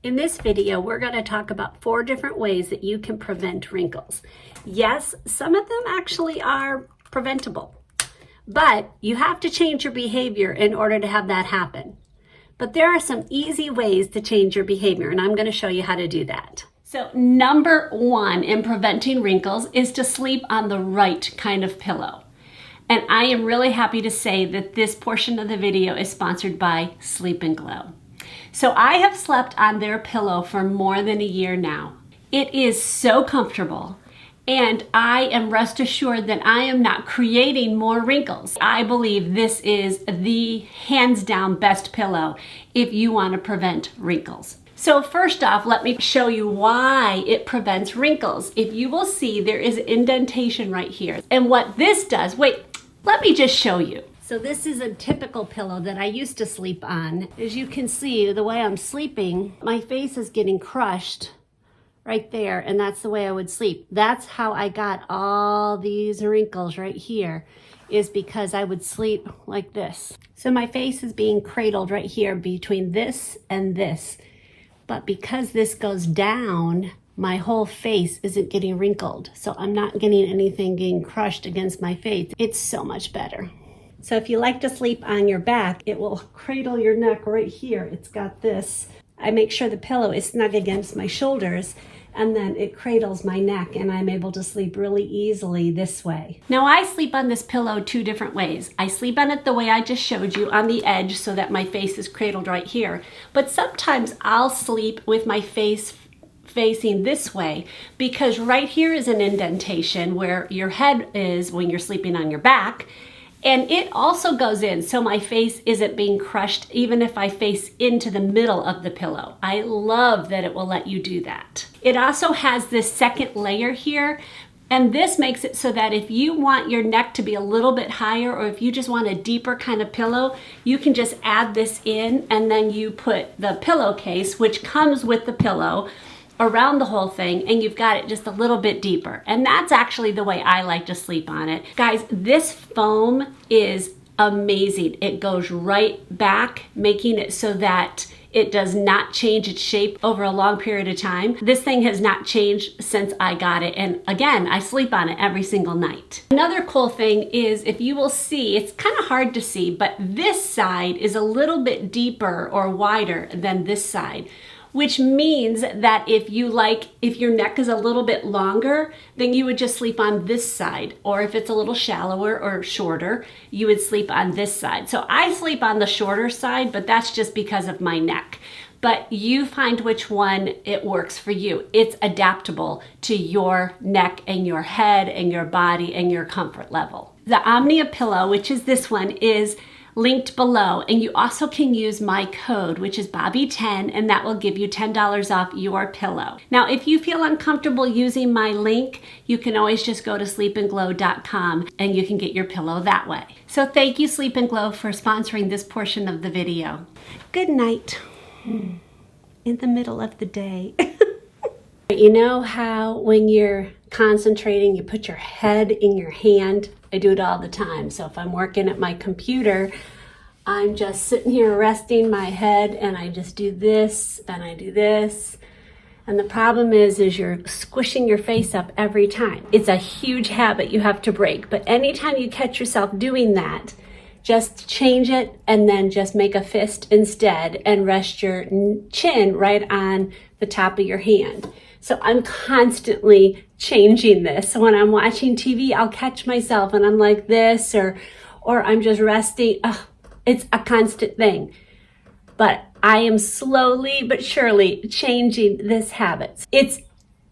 In this video, we're going to talk about 4 different ways that you can prevent wrinkles. Yes, some of them actually are preventable, but you have to change your behavior in order to have that happen. But there are some easy ways to change your behavior, and I'm going to show you how to do that. So number 1 in preventing wrinkles is to sleep on the right kind of pillow. And I am really happy to say that this portion of the video is sponsored by Sleep & Glow. So I have slept on their pillow for more than a year now. It is so comfortable, and I am rest assured that I am not creating more wrinkles. I believe this is the hands down best pillow if you want to prevent wrinkles. So first off, let me show you why it prevents wrinkles. If you will see, there is an indentation right here. And what this does, wait, let me just show you. So this is a typical pillow that I used to sleep on. As you can see, the way I'm sleeping, my face is getting crushed right there, and that's the way I would sleep. That's how I got all these wrinkles right here, is because I would sleep like this. So my face is being cradled right here between this and this. But because this goes down, my whole face isn't getting wrinkled. So I'm not getting anything getting crushed against my face. It's so much better. So if you like to sleep on your back, it will cradle your neck right here. It's got this. I make sure the pillow is snug against my shoulders, and then it cradles my neck, and I'm able to sleep really easily this way. Now I sleep on this pillow 2 different ways. I sleep on it the way I just showed you, on the edge, so that my face is cradled right here. But sometimes I'll sleep with my face facing this way, because right here is an indentation where your head is when you're sleeping on your back. And it also goes in, so my face isn't being crushed even if I face into the middle of the pillow. I love that it will let you do that. It also has this second layer here, and this makes it so that if you want your neck to be a little bit higher, or if you just want a deeper kind of pillow, you can just add this in, and then you put the pillowcase, which comes with the pillow, around the whole thing, and you've got it just a little bit deeper. And that's actually the way I like to sleep on it. Guys, this foam is amazing. It goes right back, making it so that it does not change its shape over a long period of time. This thing has not changed since I got it. And again, I sleep on it every single night. Another cool thing is, if you will see, it's kind of hard to see, but this side is a little bit deeper or wider than this side, which means that if your neck is a little bit longer, then you would just sleep on this side. Or if it's a little shallower or shorter, you would sleep on this side. So I sleep on the shorter side, but that's just because of my neck. But you find which one it works for you. It's adaptable to your neck and your head and your body and your comfort level. The Omnia pillow, which is this one, is linked below, and you also can use my code, which is Bobby10, and that will give you $10 off your pillow. Now, if you feel uncomfortable using my link, you can always just go to sleepandglow.com and you can get your pillow that way. So thank you, Sleep & Glow, for sponsoring this portion of the video. Good night. In the middle of the day. You know how when you're concentrating, you put your head in your hand? I do it all the time. So if I'm working at my computer, I'm just sitting here resting my head, and I just do this, then I do this. And the problem is you're squishing your face up every time. It's a huge habit you have to break. But anytime you catch yourself doing that, just change it and then just make a fist instead and rest your chin right on the top of your hand. So I'm constantly changing this. So when I'm watching TV, I'll catch myself and I'm like this, or I'm just resting. It's a constant thing. But I am slowly but surely changing this habit. It's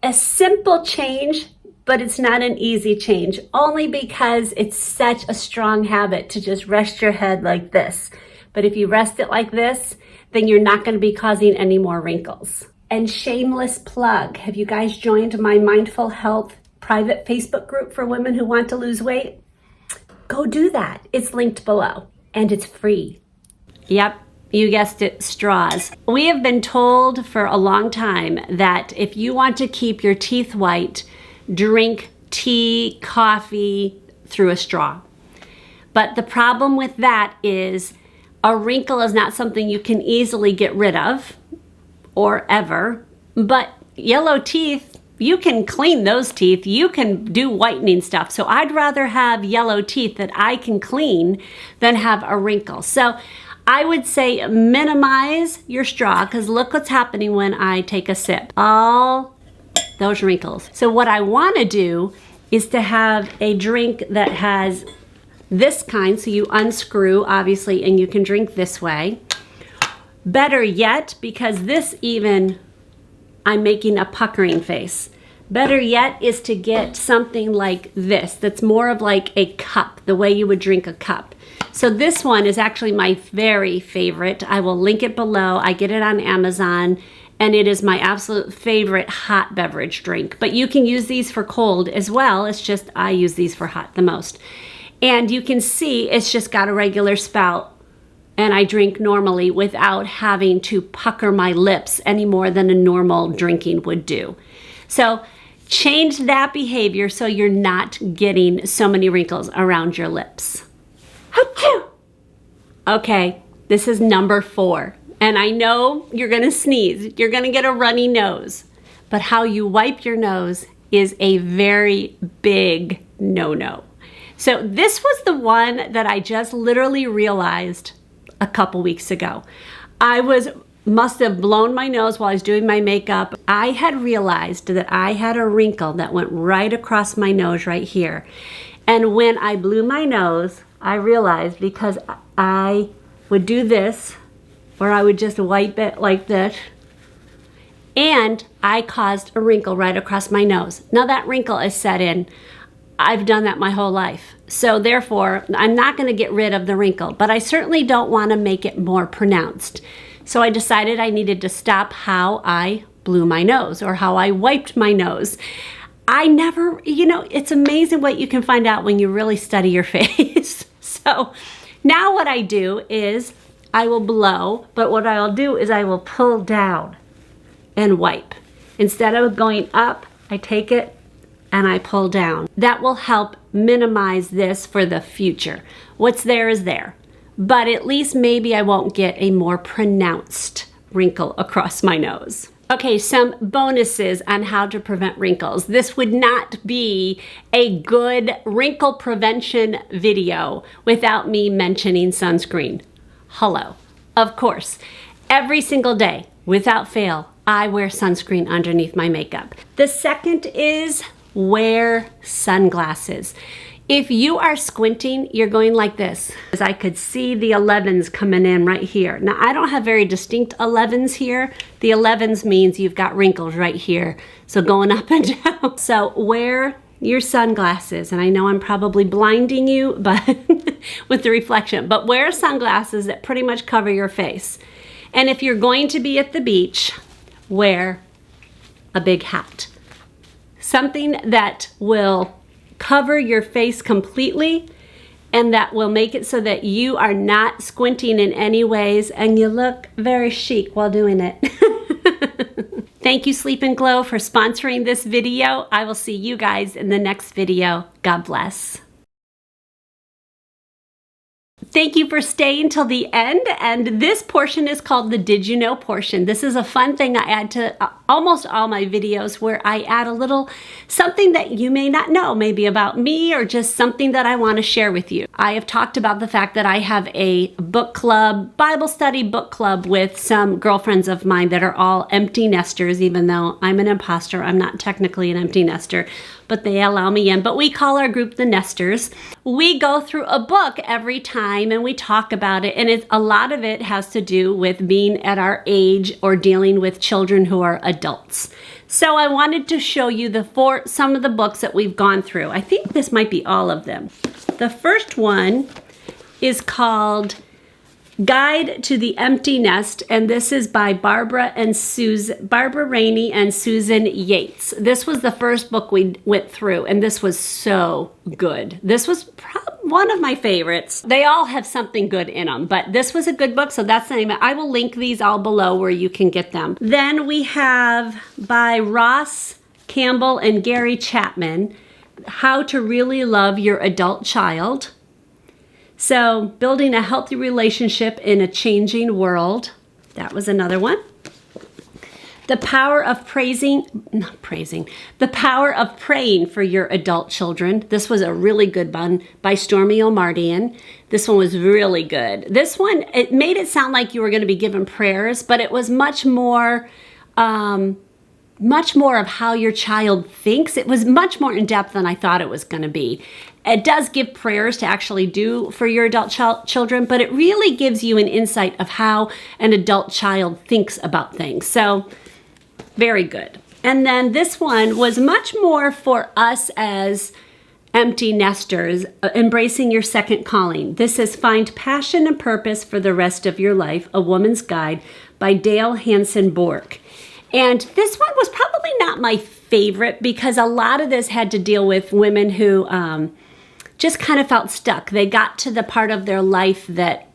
a simple change, but it's not an easy change, only because it's such a strong habit to just rest your head like this. But if you rest it like this, then you're not going to be causing any more wrinkles. And shameless plug, have you guys joined my Mindful Health private Facebook group for women who want to lose weight? Go do that. It's linked below, and it's free. Yep, you guessed it, straws. We have been told for a long time that if you want to keep your teeth white, drink tea, coffee through a straw. But the problem with that is a wrinkle is not something you can easily get rid of, or ever. But yellow teeth, you can clean those teeth. You can do whitening stuff. So I'd rather have yellow teeth that I can clean than have a wrinkle. So I would say minimize your straw, because look what's happening when I take a sip. All those wrinkles. So what I want to do is to have a drink that has this kind, so you unscrew, obviously, and you can drink this way. Better yet, because this even, I'm making a puckering face. Better yet is to get something like this, that's more of like a cup, the way you would drink a cup. So this one is actually my very favorite. I will link it below. I get it on Amazon, and it is my absolute favorite hot beverage drink. But you can use these for cold as well. It's just I use these for hot the most. And you can see it's just got a regular spout, and I drink normally without having to pucker my lips any more than a normal drinking would do. So change that behavior so you're not getting so many wrinkles around your lips. Okay, this is number 4. And I know you're gonna sneeze, you're gonna get a runny nose, but how you wipe your nose is a very big no-no. So this was the one that I just literally realized a couple weeks ago. Must have blown my nose while I was doing my makeup. I had realized that I had a wrinkle that went right across my nose right here. And when I blew my nose, I realized, because I would do this, or I would just wipe it like this, and I caused a wrinkle right across my nose. Now that wrinkle is set in. I've done that my whole life. So therefore, I'm not gonna get rid of the wrinkle, but I certainly don't wanna make it more pronounced. So I decided I needed to stop how I blew my nose or how I wiped my nose. I never, it's amazing what you can find out when you really study your face. So now what I do is I will blow, but what I'll do is I will pull down and wipe. Instead of going up, I take it and I pull down. That will help minimize this for the future. What's there is there. But at least maybe I won't get a more pronounced wrinkle across my nose. Okay, some bonuses on how to prevent wrinkles. This would not be a good wrinkle prevention video without me mentioning sunscreen. Hello. Of course, every single day, without fail, I wear sunscreen underneath my makeup. The second is wear sunglasses. If you are squinting, you're going like this. As I could see the 11s coming in right here. Now, I don't have very distinct 11s here. The 11s means you've got wrinkles right here. So going up and down. So wear your sunglasses. And I know I'm probably blinding you but with the reflection. But wear sunglasses that pretty much cover your face. And if you're going to be at the beach, wear a big hat. Something that will cover your face completely and that will make it so that you are not squinting in any ways and you look very chic while doing it. Thank you, Sleep and Glow, for sponsoring this video. I will see you guys in the next video. God bless. Thank you for staying till the end, and this portion is called the Did You Know portion. This is a fun thing I add to almost all my videos, where I add a little something that you may not know, maybe about me or just something that I want to share with you. I have talked about the fact that I have a book club, Bible study book club with some girlfriends of mine that are all empty nesters. Even though I'm an imposter, I'm not technically an empty nester, but they allow me in. But we call our group the Nesters. We go through a book every time and we talk about it, and a lot of it has to do with being at our age or dealing with children who are adults. So I wanted to show you some of the books that we've gone through. I think this might be all of them. The first one is called Guide to the Empty Nest, and this is by Barbara Rainey and Susan Yates. This was the first book we went through, and this was so good. This was one of my favorites. They all have something good in them, but this was a good book, so that's the name. I will link these all below where you can get them. Then we have by Ross Campbell and Gary Chapman, How to Really Love Your Adult Child. So, building a healthy relationship in a changing world. That was another one. The Power of The Power of Praying for Your Adult Children. This was a really good one by Stormy O'Mardian. This one was really good. This one, it made it sound like you were going to be given prayers, but it was much more of how your child thinks. It was much more in depth than I thought it was going to be. It does give prayers to actually do for your adult children, but it really gives you an insight of how an adult child thinks about things. So, very good. And then this one was much more for us as empty nesters, embracing your second calling. This is Find Passion and Purpose for the Rest of Your Life, A Woman's Guide by Dale Hansen Bork. And this one was probably not my favorite because a lot of this had to deal with women who just kind of felt stuck. They got to the part of their life that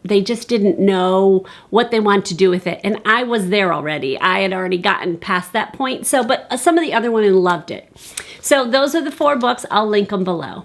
they just didn't know what they wanted to do with it. And I was there already. I had already gotten past that point. But some of the other women loved it. So those are the 4 books. I'll link them below.